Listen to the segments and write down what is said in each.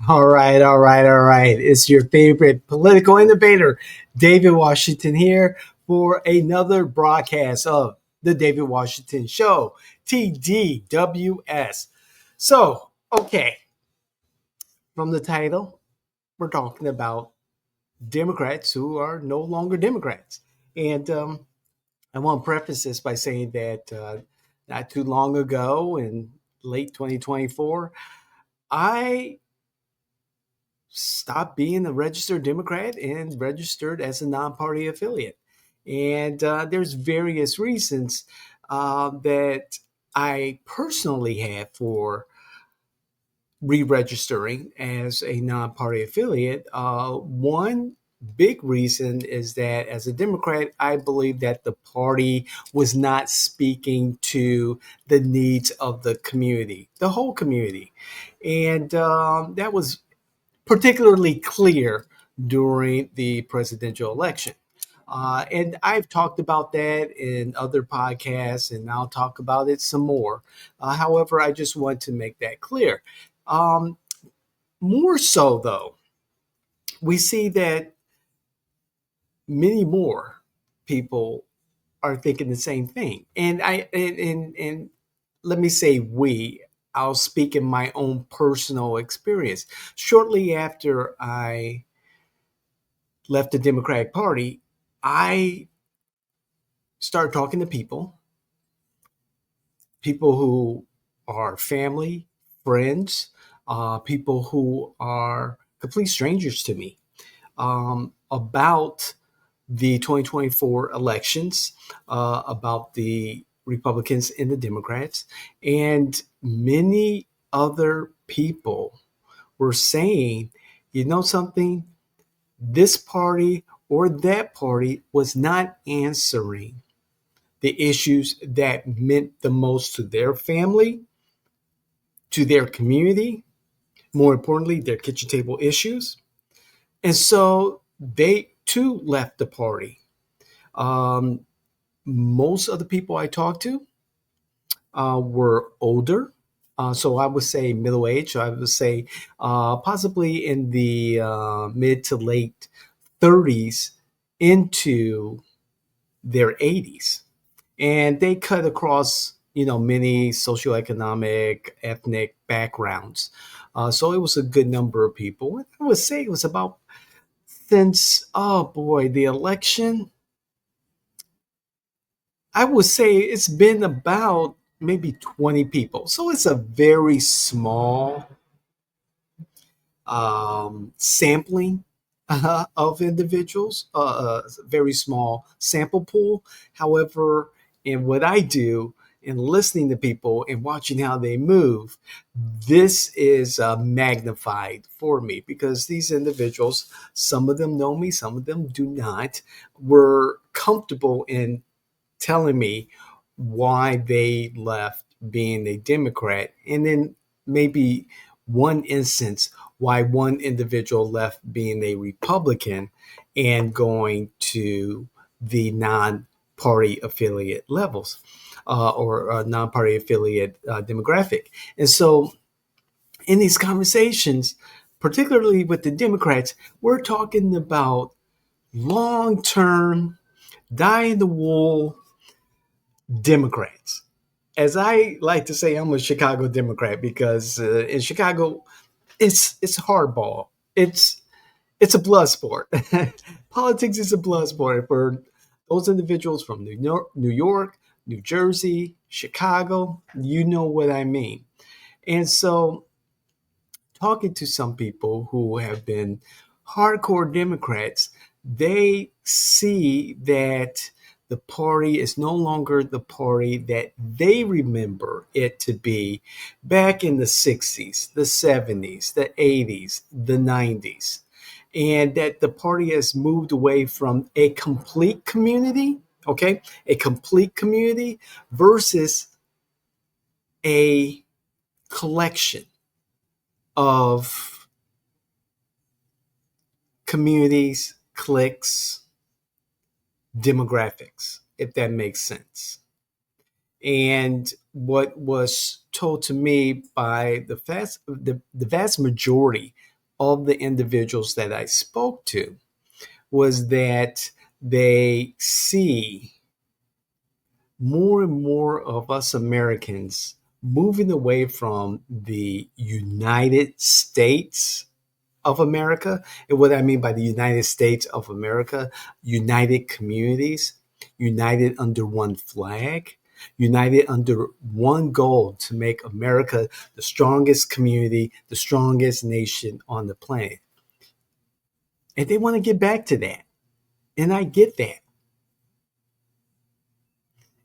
All right, all right, all right. It's your favorite political innovator, David Washington, here for another broadcast of the David Washington Show, TDWS. So, okay, from the title, we're talking about Democrats who are no longer Democrats. And I want to preface this by saying that not too long ago in late 2024, I stopped being a registered Democrat and registered as a non-party affiliate. And there's various reasons that I personally have for re-registering as a non-party affiliate. One big reason is that as a Democrat, I believe that the party was not speaking to the needs of the community, the whole community. And that was particularly clear during the presidential election. And I've talked about that in other podcasts, and I'll talk about it some more. However, I just want to make that clear. Um, More so, though, we see that many more people are thinking the same thing. And let me say we. I'll speak in my own personal experience. Shortly after I left the Democratic Party, I started talking to people who are family, friends, people who are complete strangers to me, about the 2024 elections, about the Republicans and the Democrats, and many other people were saying, you know something, this party or that party was not answering the issues that meant the most to their family, to their community, more importantly, their kitchen table issues. And so they too left the party. Um, Most of the people I talked to were older. So I would say middle age. I would say possibly in the mid to late 30s into their 80s. And they cut across, many socioeconomic, ethnic backgrounds. So it was a good number of people. I would say it was about since, oh boy, the election, I would say it's been about maybe 20 people. So it's a very small sampling of individuals, very small sample pool. However, in what I do, in listening to people and watching how they move, this is magnified for me because these individuals, some of them know me, some of them do not, were comfortable in telling me why they left being a Democrat. And then maybe one instance why one individual left being a Republican and going to the non party affiliate levels, or non party affiliate demographic. And so in these conversations, particularly with the Democrats, we're talking about long term, die in the wool Democrats. As I like to say, I'm a Chicago Democrat because in Chicago, it's hardball. It's a blood sport. Politics is a blood sport for those individuals from New York, New Jersey, Chicago. You know what I mean. And so, talking to some people who have been hardcore Democrats, they see that the party is no longer the party that they remember it to be back in the 60s, the 70s, the 80s, the 90s. And that the party has moved away from a complete community, okay, a complete community versus a collection of communities, cliques, demographics, if that makes sense. And what was told to me by the vast majority of the individuals that I spoke to was that they see more and more of us Americans moving away from the United States of America. And what I mean by the United States of America, united communities, united under one flag, united under one goal to make America the strongest community, the strongest nation on the planet. And they want to get back to that. And I get that.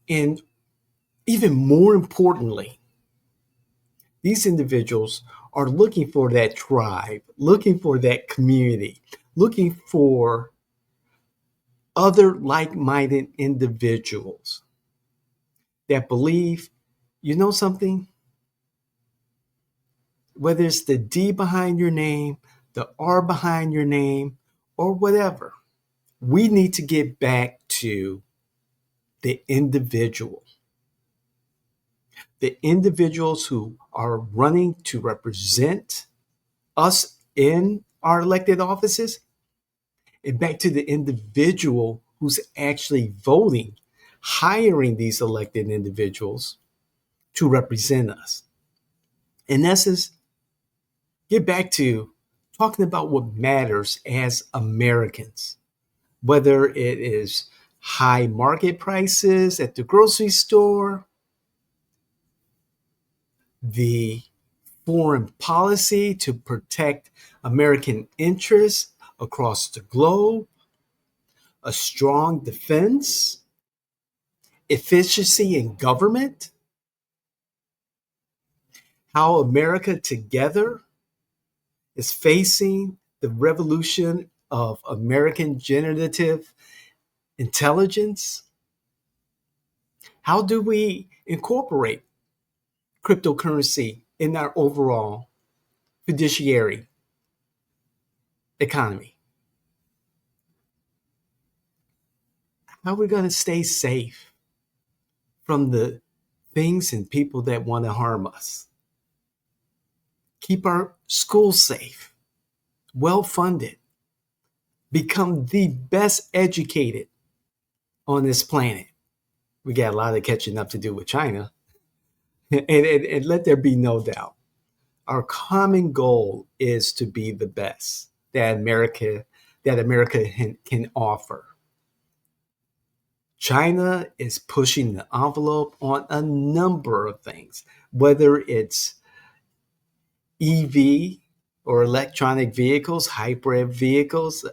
And even more importantly, these individuals are looking for that tribe, looking for that community, looking for other like minded individuals that believe, you know something, whether it's the D behind your name, the R behind your name, or whatever, we need to get back to the individual, the individuals who are running to represent us in our elected offices, and back to the individual who's actually voting, hiring these elected individuals to represent us. In essence, get back to talking about what matters as Americans, whether it is high market prices at the grocery store, the foreign policy to protect American interests across the globe, a strong defense, efficiency in government, how America together is facing the revolution of American generative intelligence. How do we incorporate cryptocurrency in our overall fiduciary economy? How are we going to stay safe from the things and people that want to harm us? Keep our schools safe, well funded, become the best educated on this planet. We got a lot of catching up to do with China. And let there be no doubt, our common goal is to be the best that America can offer. China is pushing the envelope on a number of things, whether it's EV or electronic vehicles, hybrid vehicles,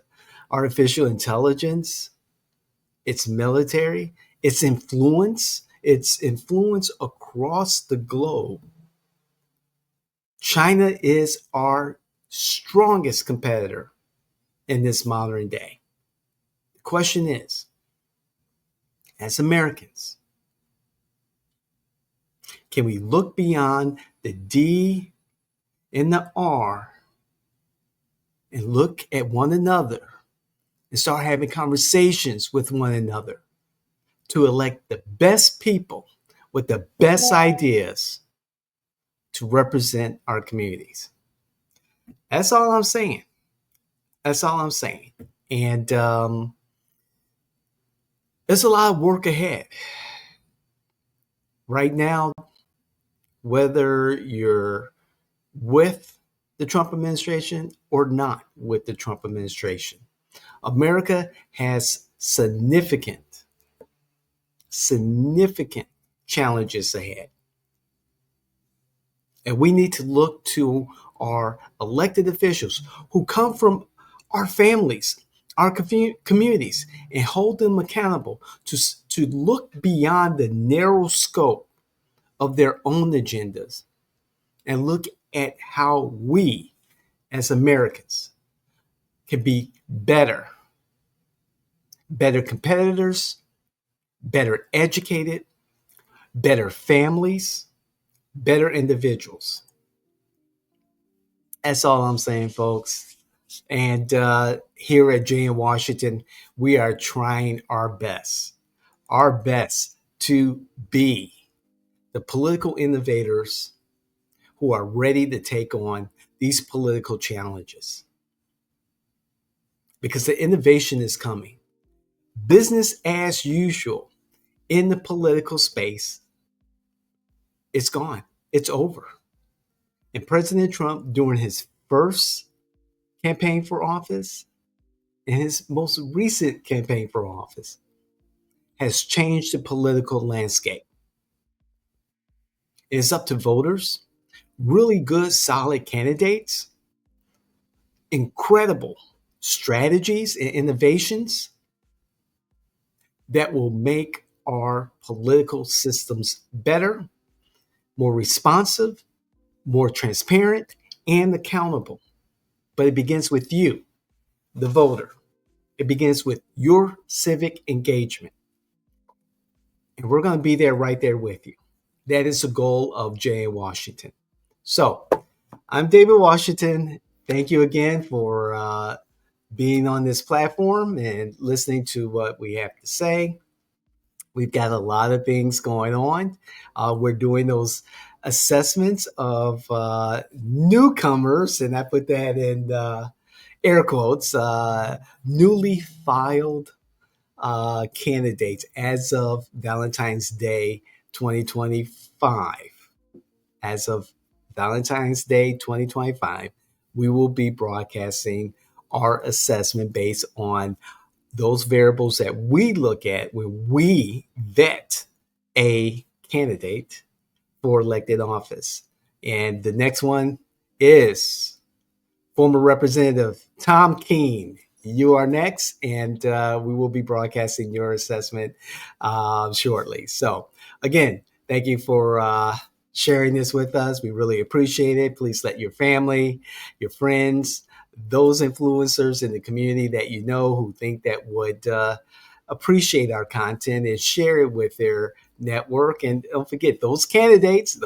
artificial intelligence, its military, its influence across the globe. China is our strongest competitor in this modern day. The question is, as Americans, can we look beyond the D and the R and look at one another and start having conversations with one another to elect the best people with the best ideas to represent our communities? That's all I'm saying. That's all I'm saying. And there's a lot of work ahead. Right now, whether you're with the Trump administration or not with the Trump administration, America has significant challenges ahead. And we need to look to our elected officials who come from our families, our communities, and hold them accountable to look beyond the narrow scope of their own agendas and look at how we as Americans can be better competitors, better educated, better families, better individuals. That's all I'm saying, folks. And here at Jay in Washington, we are trying our best to be the political innovators who are ready to take on these political challenges because the innovation is coming. Business as usual in the political space, it's gone. It's over. And President Trump, during his first campaign for office and his most recent campaign for office, has changed the political landscape. It's up to voters, really good, solid candidates, incredible strategies and innovations that will make our political systems better, more responsive, more transparent, and accountable. But it begins with you, the voter. It begins with your civic engagement. And we're going to be there right there with you. That is the goal of Jay in Washington. So I'm David Washington. Thank you again for being on this platform and listening to what we have to say. We've got a lot of things going on. We're doing those assessments of newcomers, and I put that in air quotes, newly filed candidates as of Valentine's Day 2025. As of Valentine's Day 2025, we will be broadcasting our assessment based on those variables that we look at when we vet a candidate for elected office. And the next one is former Representative Tom Keene. You are next, and we will be broadcasting your assessment shortly. So, again, thank you for sharing this with us. We really appreciate it. Please let your family, your friends, those influencers in the community that you know who think that would appreciate our content and share it with their network. And don't forget those candidates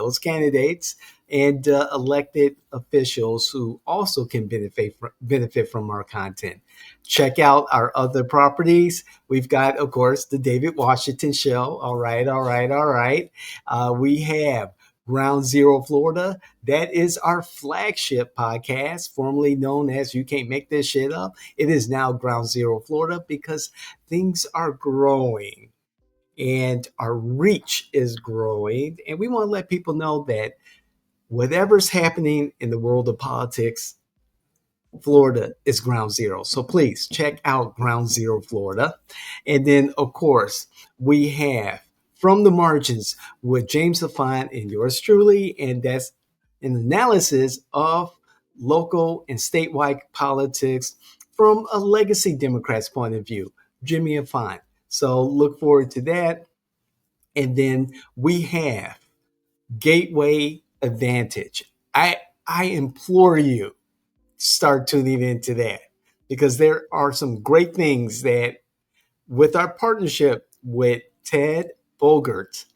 and elected officials who also can benefit from our content. Check out our other properties. We've got, of course, the David Washington Show. All right. We have Ground Zero Florida. That is our flagship podcast, formerly known as You Can't Make This Shit Up. It is now Ground Zero Florida because things are growing and our reach is growing. And we want to let people know that whatever's happening in the world of politics, Florida is ground zero. So please check out Ground Zero Florida. And then, of course, we have From the Margins with James LaFont and yours truly. And that's an analysis of local and statewide politics from a legacy Democrat's point of view, Jimmy LaFont. So look forward to that. And then we have Gateway Advantage. I implore you, start tuning into that because there are some great things that with our partnership with Ted Bogert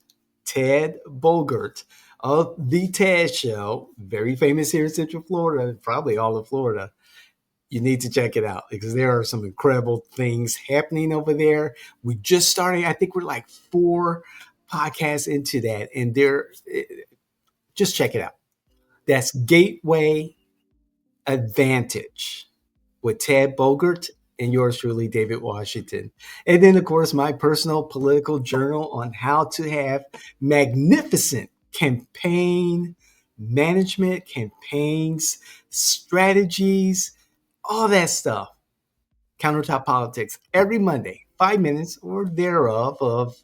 of the Ted Show, very famous here in Central Florida, probably all of Florida. You need to check it out because there are some incredible things happening over there. We just started, I think we're like 4 podcasts into that, and just check it out. That's Gateway Advantage with Ted Bogert and yours truly, David Washington. And then, of course, my personal political journal on how to have magnificent campaign management, campaigns, strategies, all that stuff. Countertop Politics every Monday, 5 minutes or thereof of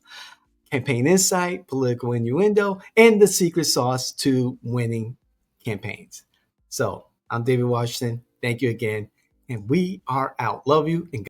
campaign insight, political innuendo, and the secret sauce to winning campaigns. So I'm David Washington. Thank you again. And we are out. Love you. And